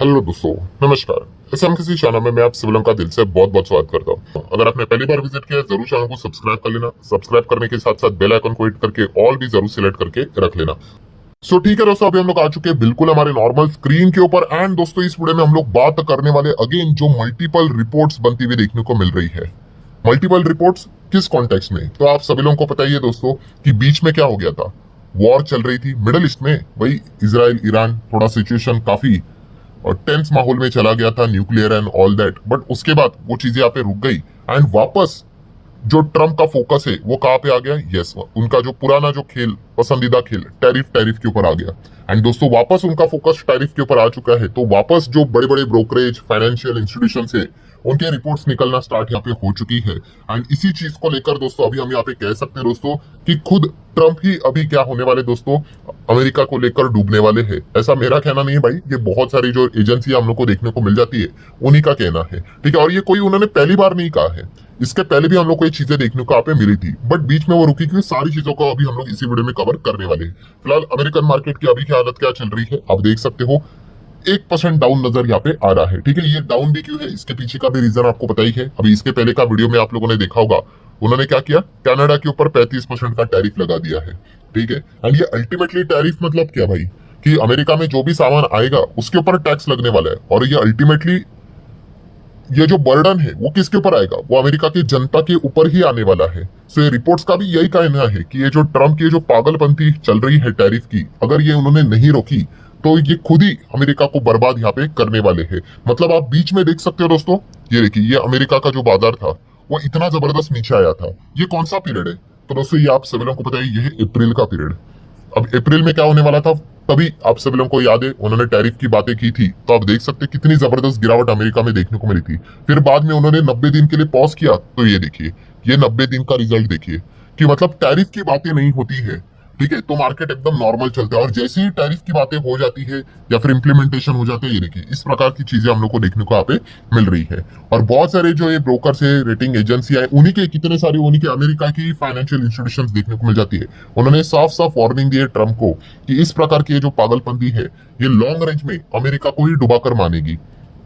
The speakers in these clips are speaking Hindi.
हेलो दोस्तों, नमस्कार। SMKC चैनल में मैं आप सभी का दिल से बहुत बहुत स्वागत करता हूँ। अगर आपने पहली बार विजिट किया है जरूर चैनल को सब्सक्राइब कर लेना। सब्सक्राइब करने के साथ साथ बेल आइकन को हिट करके ऑल भी जरूर सिलेक्ट करके रख लेना। सो ठीक है दोस्तों, अभी हम लोग आ चुके हैं बिल्कुल हमारे नॉर्मल स्क्रीन के ऊपर। एंड दोस्तों इस वीडियो में हम लोग बात करने वाले अगेन जो मल्टीपल रिपोर्ट्स बनती हुई देखने को मिल रही है। मल्टीपल रिपोर्ट्स किस कॉन्टेक्स्ट में, तो आप सभी लोगों को पता ही है दोस्तों कि बीच में क्या हो गया था। वॉर चल रही थी मिडिल ईस्ट में, वही इजराइल ईरान, थोड़ा सिचुएशन काफी और टेंस माहौल में चला गया था, nuclear and all that. But उसके बाद वो चीजें यहाँ पे रुक गई एंड वापस जो ट्रम्प का फोकस है वो कहाँ पे आ गया। यस, उनका जो पुराना जो खेल, पसंदीदा खेल टैरिफ के ऊपर आ गया। एंड दोस्तों वापस उनका फोकस टैरिफ के ऊपर आ चुका है। तो वापस जो बड़े बड़े ब्रोकरेज फाइनेंशियल इंस्टीट्यूशन है उनके रिपोर्ट्स निकलना स्टार्ट यहाँ पे हो चुकी है। एंड इसी चीज को लेकर दोस्तों अभी हम यहाँ पे कह सकते हैं दोस्तों कि खुद ट्रम्प ही अभी क्या होने वाले दोस्तों, अमेरिका को लेकर डूबने वाले हैं। ऐसा मेरा कहना नहीं है भाई, ये बहुत सारी जो एजेंसी हम लोग को देखने को मिल जाती है उन्हीं का कहना है, ठीक है। और ये कोई उन्होंने पहली बार नहीं कहा है, इसके पहले भी हम लोग को ये चीजें देखने को यहाँ पे मिली थी। बट बीच में वो रुकी, क्योंकि सारी चीजों को अभी हम लोग इसी वीडियो में कवर करने वाले हैं। फिलहाल अमेरिकन मार्केट की अभी की हालत क्या चल रही है आप देख सकते हो, 1% डाउन नजर यहाँ पे आ रहा है, ठीक है। ये डाउन भी क्यों है, इसके पीछे का भी रीजन आपको पता ही है। अभी इसके पहले का वीडियो में आप लोगों ने देखा होगा, उन्होंने क्या किया, कनाडा के ऊपर 35% का टैरिफ लगा दिया है, ठीक है। एंड ये अल्टीमेटली टैरिफ मतलब क्या भाई, कि अमेरिका में जो भी सामान आएगा उसके ऊपर टैक्स लगने वाला है। और ये अल्टीमेटली ये जो बर्डन है वो किसके ऊपर आएगा, वो अमेरिका की जनता के ऊपर ही आने वाला है। सो ये रिपोर्ट्स का भी यही कहना है कि ये जो ट्रम्प की जो पागलपंथी चल रही है टैरिफ की, अगर ये उन्होंने नहीं रोकी तो ये खुद ही अमेरिका को बर्बाद यहाँ पे करने वाले हैं। मतलब आप बीच में देख सकते हो दोस्तों, ये देखिए ये अमेरिका का जो बाजार था वो इतना जबरदस्त नीचे आया था। ये कौन सा पीरियड है, तो दोस्तों ये आप सभी लोगों को पता है, ये है अप्रैल का पीरियड। अब अप्रैल में क्या होने वाला था, तभी आप सभी लोगों को याद है उन्होंने टैरिफ की बातें की थी। तो आप देख सकते हैं कितनी जबरदस्त गिरावट अमेरिका में देखने को मिली थी। फिर बाद में उन्होंने 90 दिन के लिए पॉज किया, तो ये देखिए ये 90 दिन का रिजल्ट देखिए कि मतलब टैरिफ की बातें नहीं होती है, ठीक है, तो मार्केट एकदम नॉर्मल चलता है। और जैसे ही टैरिफ की बातें हो जाती है या फिर इंप्लीमेंटेशन हो जाते हैं, ये देखिए इस प्रकार की चीजें हम लोग को देखने को यहाँ पे मिल रही है। और बहुत सारे जो ये ब्रोकर्स है, रेटिंग एजेंसियां, उन्हीं के कितने सारे उन्हीं के अमेरिका की फाइनेंशियल इंस्टीट्यूशंस देखने को मिल जाती है। उन्होंने साफ साफ वार्निंग दी है ट्रम्प को कि इस प्रकार की जो पागलपंथी है ये लॉन्ग रेंज में अमेरिका को ही डुबाकर मानेगी,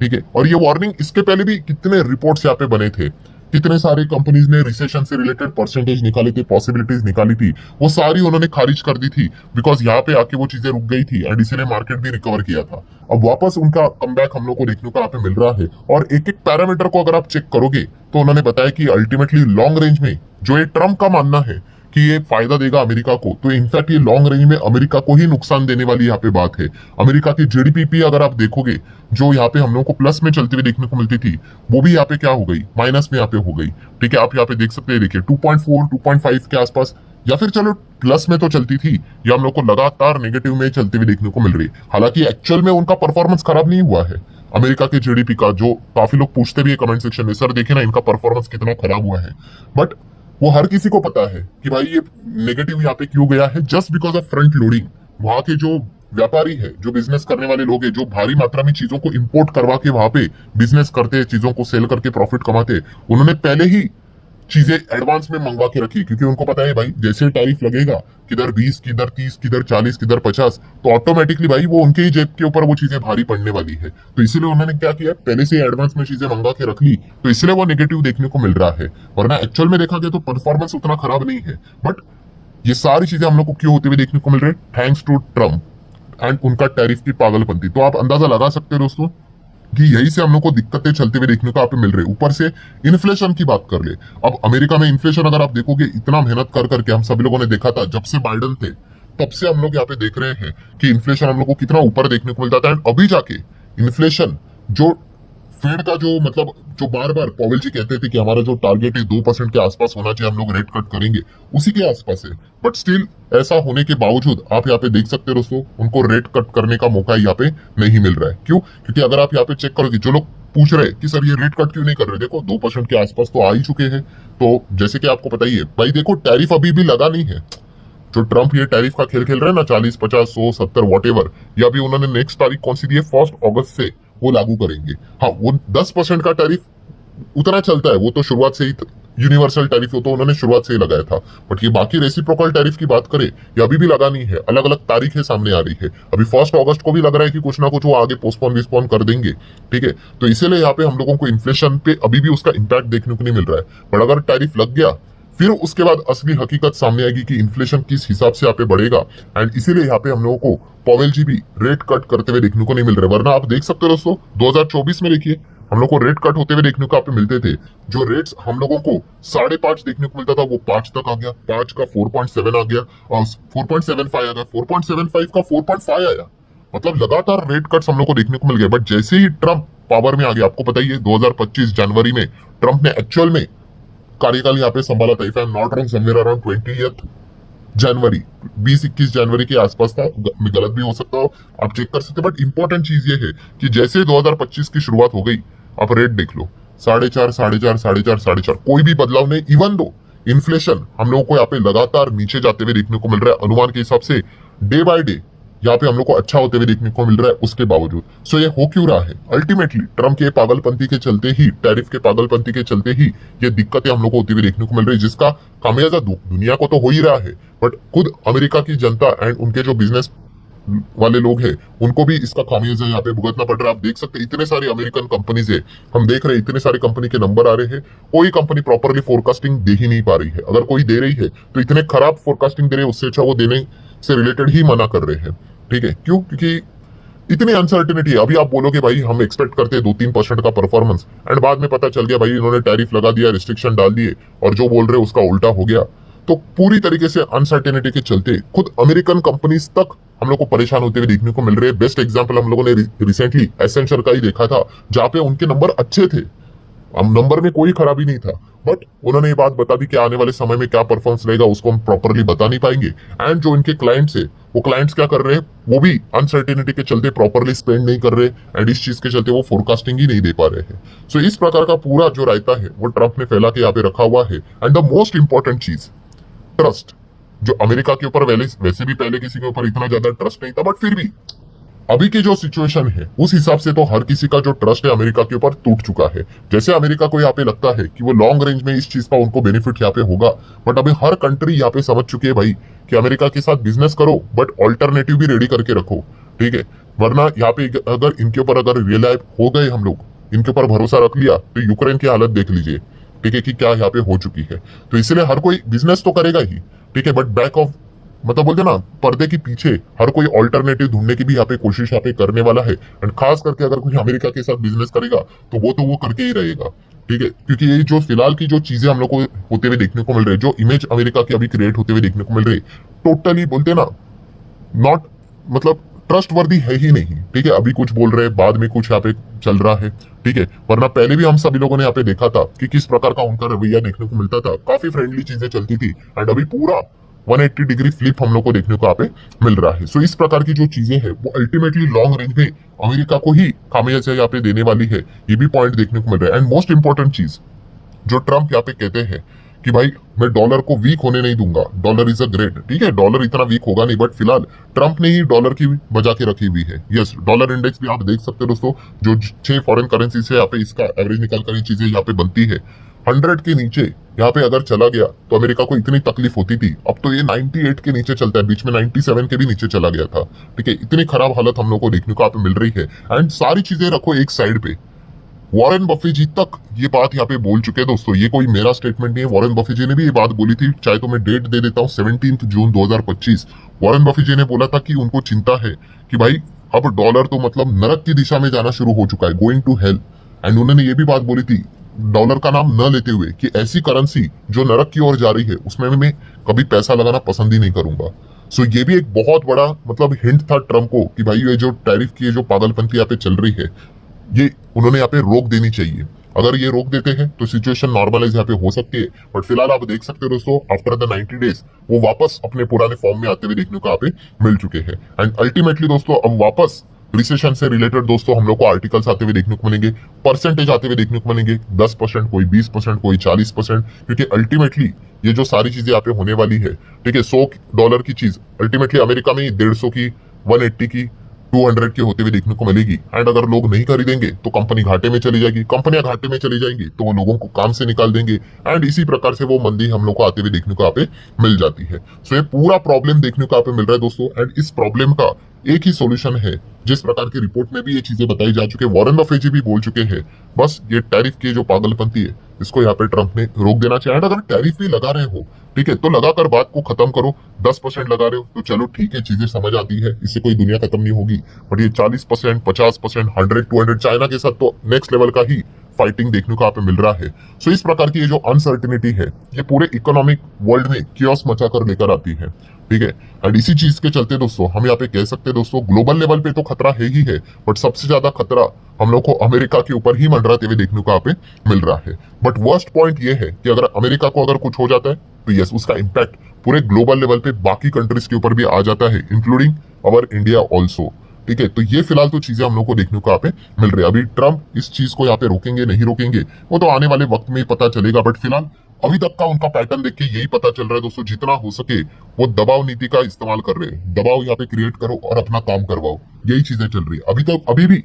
ठीक है। और ये वार्निंग इसके पहले भी कितने रिपोर्ट्स यहाँ पे बने थे, कितने सारे कंपनीज ने रिसेशन से रिलेटेड परसेंटेज निकाली थी, पॉसिबिलिटीज निकाली थी, वो सारी उन्होंने खारिज कर दी थी। बिकॉज यहाँ पे आके वो चीजें रुक गई थी एंड इसीलिए मार्केट भी रिकवर किया था। अब वापस उनका कमबैक हम लोग को देखने को यहाँ पे मिल रहा है। और एक एक पैरामीटर को अगर आप चेक करोगे तो उन्होंने बताया कि अल्टीमेटली लॉन्ग रेंज में जो ये ट्रम्प का मानना है कि ये फायदा देगा अमेरिका को, तो इनफैक्ट ये लॉन्ग रेंज में अमेरिका को ही नुकसान देने वाली यहाँ पे बात है। अमेरिका की जीडीपी अगर आप देखोगे, जो यहाँ पे हम लोग को प्लस में चलती हुई देखने को मिलती थी, वो भी यहाँ पे क्या हो गई, माइनस में यहाँ पे हो गई, ठीक है। आप यहाँ पे देख सकते हैं, देखिए 2.4 2.5 के आसपास, या फिर चलो प्लस में तो चलती थी, या हम लोग को लगातार नेगेटिव में चलती हुई देखने को मिल रही है। हालांकि एक्चुअल में उनका परफॉर्मेंस खराब नहीं हुआ है अमेरिका के जीडीपी का, जो काफी लोग पूछते भी है कमेंट सेक्शन में, सर देखे ना इनका परफॉर्मेंस कितना खराब हुआ है। बट वो हर किसी को पता है कि भाई ये नेगेटिव यहाँ पे क्यों गया है, just because of front loading. वहां के जो व्यापारी है, जो बिजनेस करने वाले लोग हैं, जो भारी मात्रा में चीजों को इंपोर्ट करवा के वहां पे बिजनेस करते हैं, चीजों को सेल करके प्रॉफिट कमाते हैं, उन्होंने पहले ही चीजें एडवांस में मंगवा के रखी, क्योंकि उनको पता है भाई जैसे टैरिफ लगेगा, किधर 20, किधर 30, किधर 40, किधर 50, तो ऑटोमेटिकली भाई वो उनके ही जेब के ऊपर वो चीजें भारी पड़ने वाली है। तो इसीलिए उन्होंने क्या किया, पहले से एडवांस में चीजें मंगा के रख ली, तो इसलिए वो नेगेटिव देखने को मिल रहा है। वरना एक्चुअल में देखा गया तो परफॉर्मेंस उतना खराब नहीं है। बट ये सारी चीजें हम लोग को क्यों होते हुए देखने को मिल रही है, थैंक्स टू ट्रम्प एंड उनका टैरिफ की पागलपंती। तो आप अंदाजा लगा सकते हैं दोस्तों कि यही से हम लोग को दिक्कतें चलते हुए देखने को यहाँ पे मिल रही है। ऊपर से इन्फ्लेशन की बात कर ले, अब अमेरिका में इन्फ्लेशन अगर आप देखोगे, इतना मेहनत कर करके हम सभी लोगों ने देखा था, जब से बाइडन थे तब से हम लोग यहाँ पे देख रहे हैं कि इन्फ्लेशन हम लोग को कितना ऊपर देखने को मिलता था। एंड अभी जाके इन्फ्लेशन जो फेड का जो मतलब जो बार बार पॉवेल जी कहते थे कि हमारा जो टारगेट है 2% के आसपास होना चाहिए, हम लोग रेट कट करेंगे, उसी के आसपास है। बट स्टिल ऐसा होने के बावजूद आप यहाँ पे देख सकते हो दोस्तों, उनको रेट कट करने का मौका यहाँ पे नहीं मिल रहा है। क्यों, क्योंकि अगर आप यहाँ पे चेक करोगे, जो लोग पूछ रहे हैं कि सर ये रेट कट क्यों नहीं कर रहे, देखो 2% के आसपास तो आ ही चुके हैं। तो जैसे कि आपको पता ही है भाई, देखो टैरिफ अभी भी लगा नहीं है। जो ट्रम्प ये टैरिफ का खेल खेल रहे हैं ना, 40, 50, 100, 70 वॉटेवर, या अभी उन्होंने नेक्स्ट तारीख कौन सी दी है, 1 अगस्त से वो लागू करेंगे। हाँ, वो 10% का टैरिफ उतना चलता है, वो तो शुरुआत से ही यूनिवर्सल टैरिफ हो तो उन्होंने शुरुआत से ही लगाया था। बट ये बाकी रेसिप्रोकल टैरिफ की बात करें, ये अभी भी लगा नहीं है, अलग अलग तारीखें सामने आ रही है। अभी 1 अगस्त को भी लग रहा है कि कुछ ना कुछ वो आगे पोस्टपोन विस्पोन कर देंगे, ठीक है। तो इसीलिए यहाँ पे हम लोगों को इन्फ्लेशन पे अभी भी उसका इम्पैक्ट देखने को नहीं मिल रहा है। बट अगर टैरिफ लग गया, फिर उसके बाद असली हकीकत सामने आएगी कि इन्फ्लेशन किस हिसाब से यहाँ पे बढ़ेगा। एंड इसीलिए यहाँ पे हम लोगों को पॉवेल जी भी रेट कट करते हुए देखने को नहीं मिल रहे। वरना आप देख सकते हो दोस्तों, 2024 में देखिए हम लोग को रेट कट होते हुए देखने को आप मिलते थे। जो रेट्स हम लोगों को 5.5 देखने को मिलता था, वो 5 तक आ गया, 5 का 4.7 आ गया, और 4.75 आ गया, 4.75 का 4.5 आया। मतलब लगातार रेट कट्स हम लोग को देखने को मिल गए। बट जैसे ही ट्रंप पावर में आ गया, आपको पता ही है 2025 जनवरी में ट्रंप ने एक्चुअल में कार्यकाल यहाँ पे संभाला था। If I am not wrong, somewhere around 20th जनवरी, 20-21 जनवरी के आसपास था, मैं गलत भी हो सकता हूँ, आप चेक कर सकते हैं। बट इंपॉर्टेंट चीज ये है कि जैसे 2025 की शुरुआत हो गई, आप रेट देख लो, 4.5, 4.5, 4.5, 4.5, कोई भी बदलाव नहीं। इवन दो इन्फ्लेशन हम लोगों को यहाँ पे लगातार नीचे जाते हुए देखने को मिल रहा है, अनुमान के हिसाब से डे बाय डे यहाँ पे हम लोग को अच्छा होते हुए देखने को मिल रहा है उसके बावजूद। सो ये हो क्यों रहा है? अल्टीमेटली ट्रम्प के पागलपंती के चलते ही, टैरिफ के पागलपंती के चलते ही ये दिक्कतें हम लोग को होती हुई देखने को मिल रही है, जिसका खामियाजा दुनिया को तो हो ही रहा है, बट खुद अमेरिका की जनता एंड उनके जो बिजनेस वाले लोग हैं उनको भी इसका खामियाजा यहाँ पे भुगतना पड़ रहा है। आप देख सकते हैं इतने सारी अमेरिकन कंपनीज है, हम देख रहे हैं इतने सारी कंपनी के नंबर आ रहे हैं, कोई कंपनी प्रॉपरली फोरकास्टिंग दे ही नहीं पा रही है। अगर कोई दे रही है तो इतने खराब फोरकास्टिंग दे रहे हैं, उससे अच्छा वो देने से रिलेटेड ही मना कर रहे हैं, ठीक है। क्यों? क्योंकि इतनी अनसर्टेनिटी है। अभी आप बोलोगे भाई हम एक्सपेक्ट करते हैं 2-3% का परफॉर्मेंस, एंड बाद में पता चल गया भाई इन्होंने टैरिफ लगा दिया, रिस्ट्रिक्शन डाल दिए, और जो बोल रहे उसका उल्टा हो गया। तो पूरी तरीके से अनसर्टेनिटी के चलते खुद अमेरिकन कंपनीज तक हम लोग को परेशान होते हुए देखने को मिल रहे हैं। बेस्ट एग्जांपल हम लोगों ने रिसेंटली एसेंचर का ही देखा था, जहां पे उनके नंबर अच्छे थे, नंबर में कोई खराबी नहीं था, बट उन्होंने ये बात बता दी कि आने वाले समय में क्या परफॉर्मेंस रहेगा उसको हम प्रॉपरली बता नहीं पाएंगे। एंड जो इनके क्लाइंट्स है, वो क्लाइंट्स क्या कर रहे हैं, वो भी अनसर्टेनिटी के चलते प्रॉपरली स्पेंड नहीं कर रहे, एंड इस चीज के चलते वो फोरकास्टिंग ही नहीं दे पा रहे हैं। सो इस प्रकार का पूरा जो रायता है वो ट्रंप ने फैला के यहाँ पे रखा हुआ है। एंड द मोस्ट इंपॉर्टेंट चीज, ट्रस्ट, जो अमेरिका के ऊपर वैसे भी पहले किसी के ऊपर इतना ज्यादा ट्रस्ट नहीं था, बट फिर भी अभी की जो सिचुएशन है उस हिसाब से तो हर किसी का जो ट्रस्ट है अमेरिका के ऊपर टूट चुका है। जैसे अमेरिका को यहाँ पे लगता है कि वो लॉन्ग रेंज में इस चीज का उनको बेनिफिट यहाँ पे होगा, बट अभी हर कंट्री यहाँ पे समझ चुकी है भाई कि अमेरिका के साथ बिजनेस करो, बट ऑल्टरनेटिव भी रेडी करके रखो, ठीक है। वरना यहाँ पे अगर इनके ऊपर अगर रियलाइज हो गए, हम लोग इनके ऊपर भरोसा रख लिया, तो यूक्रेन की हालत देख लीजिए, ठीक है, कि क्या यहाँ पे हो चुकी है। तो इसलिए हर कोई बिजनेस तो करेगा ही, ठीक है, बट बैक ऑफ मतलब बोलते ना पर्दे के पीछे हर कोई ऑल्टरनेटिव ढूंढने की भी यहाँ पे कोशिश यहाँ पे करने वाला है। एंड खास करके अगर कोई अमेरिका के साथ बिजनेस करेगा तो वो करके ही रहेगा, ठीक है। क्योंकि ये जो फिलहाल की जो चीजें हम लोग को होते हुए देखने को मिल रही है, जो इमेज अमेरिका की अभी क्रिएट होते हुए देखने को मिल रही है, टोटली बोलते ना नॉट मतलब ट्रस्ट वर्दी है ही नहीं, ठीक है। अभी कुछ बोल रहे हैं, बाद में कुछ यहाँ पे चल रहा है, ठीक है। वरना पहले भी हम सभी लोगों ने यहाँ पे देखा था कि किस प्रकार का उनका रवैया देखने को मिलता था, काफी फ्रेंडली चीजें चलती थी, एंड अभी पूरा 180 डिग्री फ्लिप हम लोग को देखने को यहाँ पे मिल रहा है। सो इस प्रकार की जो चीजें हैं वो अल्टीमेटली लॉन्ग रेंज में अमेरिका को ही खामियाजा यहाँ पे देने वाली है, ये भी पॉइंट देखने को मिल रहा है। एंड मोस्ट इंपॉर्टेंट चीज जो ट्रंप यहाँ पे कहते हैं कि भाई मैं डॉलर को वीक होने नहीं दूंगा, डॉलर इज अ ग्रेट, ठीक है, डॉलर इतना वीक होगा नहीं, बट फिलहाल ट्रंप ने ही डॉलर की बजा के रखी हुई है। यस, डॉलर इंडेक्स भी आप देख सकते हो दोस्तों, जो 6 फॉरेन करेंसी से यहाँ पे इसका एवरेज निकाल कर चीजें यहाँ पे बनती है, 100 के नीचे यहाँ पे अगर चला गया तो अमेरिका को इतनी तकलीफ होती थी, अब तो ये 98 के नीचे चलता है, बीच में 97 के भी नीचे चला गया था, ठीक है। इतनी खराब हालत हम लोग को देखने को यहाँ पे मिल रही है। एंड सारी चीजें रखो एक साइड पे, वॉरेन बफे जी तक ये बात यहाँ पे बोल चुके हैं दोस्तों, ये कोई मेरा स्टेटमेंट नहीं है, वॉरेन बफे जी ने भी ये बात बोली थी। चाहे तो मैं डेट दे देता हूँ, 17 जून 2025 वॉरेन बफे जी ने बोला था कि उनको चिंता है कि भाई अब डॉलर तो मतलब नरक की दिशा में जाना शुरू हो चुका है, गोइंग टू हेल। एंड उन्होंने ये भी बात बोली थी, डॉलर का नाम न लेते हुए, कि ऐसी करेंसी जो नरक की ओर जा रही है उसमें मैं कभी पैसा लगाना पसंद ही नहीं करूंगा। सो ये भी एक बहुत बड़ा मतलब हिंट था ट्रम्प को कि भाई ये जो टैरिफ की जो पागलपंती यहाँ पे चल रही है, ये उन्होंने यहाँ पे रोक देनी चाहिए। अगर ये रोक देते हैं तो सिचुएशन नॉर्मलाइज यहाँ पे हो सकती है, बट फिलहाल आप देख सकते हो दोस्तों, आफ्टर द 90 डेज वो वापस अपने पुराने फॉर्म में आते हुए देखने को यहाँ पे मिल चुके हैं। एंड अल्टीमेटली दोस्तों अब वापस रिसेशन से रिलेटेड दोस्तों हम लोग को आर्टिकल्स आते हुए देखने को मिलेंगे, परसेंटेज आते हुए देखने को मिलेंगे, 10%, कोई 20%, कोई 40%, क्योंकि अल्टीमेटली ये जो सारी चीजें यहाँ पे होने वाली है, ठीक है, $100 की चीज अल्टीमेटली अमेरिका में 150 की, 180 की, 200 की होते हुए देखने को मिलेगी। एंड अगर लोग नहीं खरीदेंगे तो कंपनी घाटे में चली जाएगी, कंपनियां घाटे में चली जाएंगी तो वो लोगों को काम से निकाल देंगे। एंड इसी प्रकार से वो मंदी हम लोग को आते हुए देखने को यहाँ पे मिल जाती है। सो ये पूरा प्रॉब्लम देखने को यहाँ पे मिल रहा है दोस्तों। एंड इस प्रॉब्लम का एक ही सॉल्यूशन है, जिस प्रकार की रिपोर्ट में भी ये चीजें बताई जा चुकी है, वॉरेन बफेट जी भी बोल चुके हैं, बस ये टैरिफ की जो पागलपंती है इसको यहाँ पे ट्रंप ने रोक देना चाहिए। एंड अगर टैरिफ भी लगा रहे हो, ठीक है, तो लगाकर बात को खत्म करो। 10% लगा रहे हो तो चलो ठीक है, चीजें समझ आती है, इससे कोई दुनिया खत्म नहीं होगी। बट ये 40%, 50%, 100, 200, चाइना के साथ तो नेक्स्ट लेवल का ही फाइटिंग देखने को यहाँ पे मिल रहा है। सो इस प्रकार की ये जो अनसर्टिनिटी है, ये पूरे इकोनॉमिक वर्ल्ड में कियोस मचा कर लेकर आती है, ठीक है। एंड इसी चीज के चलते दोस्तों हम यहाँ पे कह सकते हैं दोस्तों, ग्लोबल लेवल पे तो खतरा है ही है, बट सबसे ज्यादा खतरा हम लोग को अमेरिका के ऊपर ही मंडराते हुए देखने को यहाँ पे मिल रहा है। बट वर्स्ट पॉइंट ये है कि अगर अमेरिका को अगर कुछ हो जाता है तो यस, उसका इम्पैक्ट पूरे ग्लोबल लेवल पे बाकी कंट्रीज के ऊपर भी आ जाता है, इंक्लूडिंग अवर इंडिया ऑल्सो, ठीक है। तो ये फिलहाल तो चीजें हम लोग को देखने को यहाँ पे मिल रही है। अभी ट्रंप इस चीज को यहाँ पे रोकेंगे नहीं रोकेंगे वो तो आने वाले वक्त में ही पता चलेगा। बट फिलहाल अभी तक का उनका पैटर्न देख के यही पता चल रहा है दोस्तों, जितना हो सके वो दबाव नीति का इस्तेमाल कर रहे हैं। दबाव यहाँ पे क्रिएट करो और अपना काम करवाओ, यही चीजें चल रही है। अभी तक अभी भी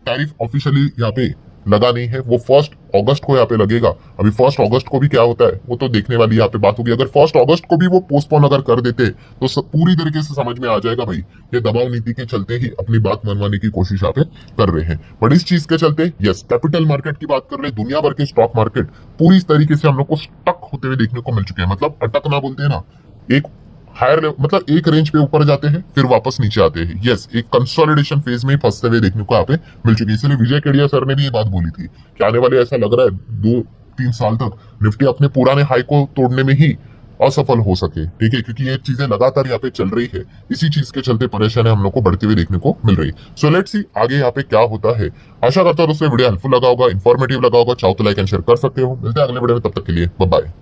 टैरिफ ऑफिशियली यहाँ पे लगा नहीं है, वो 1 अगस्त को यहाँ पे लगेगा। अभी 1 अगस्त को भी क्या होता है वो तो देखने वाली यहाँ पे बात होगी। अगर 1 अगस्त को भी वो पोस्टपोन अगर कर देते तो पूरी तरीके से समझ में आ जाएगा भाई ये दबाव नीति के चलते ही अपनी बात मनवाने की कोशिश यहाँ पे कर रहे हैं। बट इस चीज के चलते यस, कैपिटल मार्केट की बात कर रहे, दुनिया भर के स्टॉक मार्केट पूरी तरीके से हम लोग को स्टक होते हुए देखने को मिल चुके हैं। मतलब अटकना बोलते हैं ना, एक हायर लेवल, मतलब एक रेंज पे ऊपर जाते हैं फिर वापस नीचे आते हैं। यस, एक कंसोलिडेशन फेज में फंसते हुए देखने को यहाँ पे मिल चुकी है। इसलिए विजय केडिया सर ने भी ये बात बोली थी कि आने वाले ऐसा लग रहा है 2-3 साल तक निफ्टी अपने पुराने हाई को तोड़ने में ही असफल हो सके, ठीक है, क्योंकि ये चीजें लगातार यहाँ पे चल रही है। इसी चीज के चलते परेशानी हम लोग को बढ़ते हुए देखने को मिल रही है। सो लेट्स सी आगे यहाँ पे क्या होता है। आशा करता हूँ दोस्तों वीडियो हेल्पफुल लगा होगा, इन्फॉर्मेटिव लगा होगा। चाहो तो लाइक एंड शेयर कर सकते हो। मिलते हैं अगले वीडियो में, तब तक के लिए बाय बाय।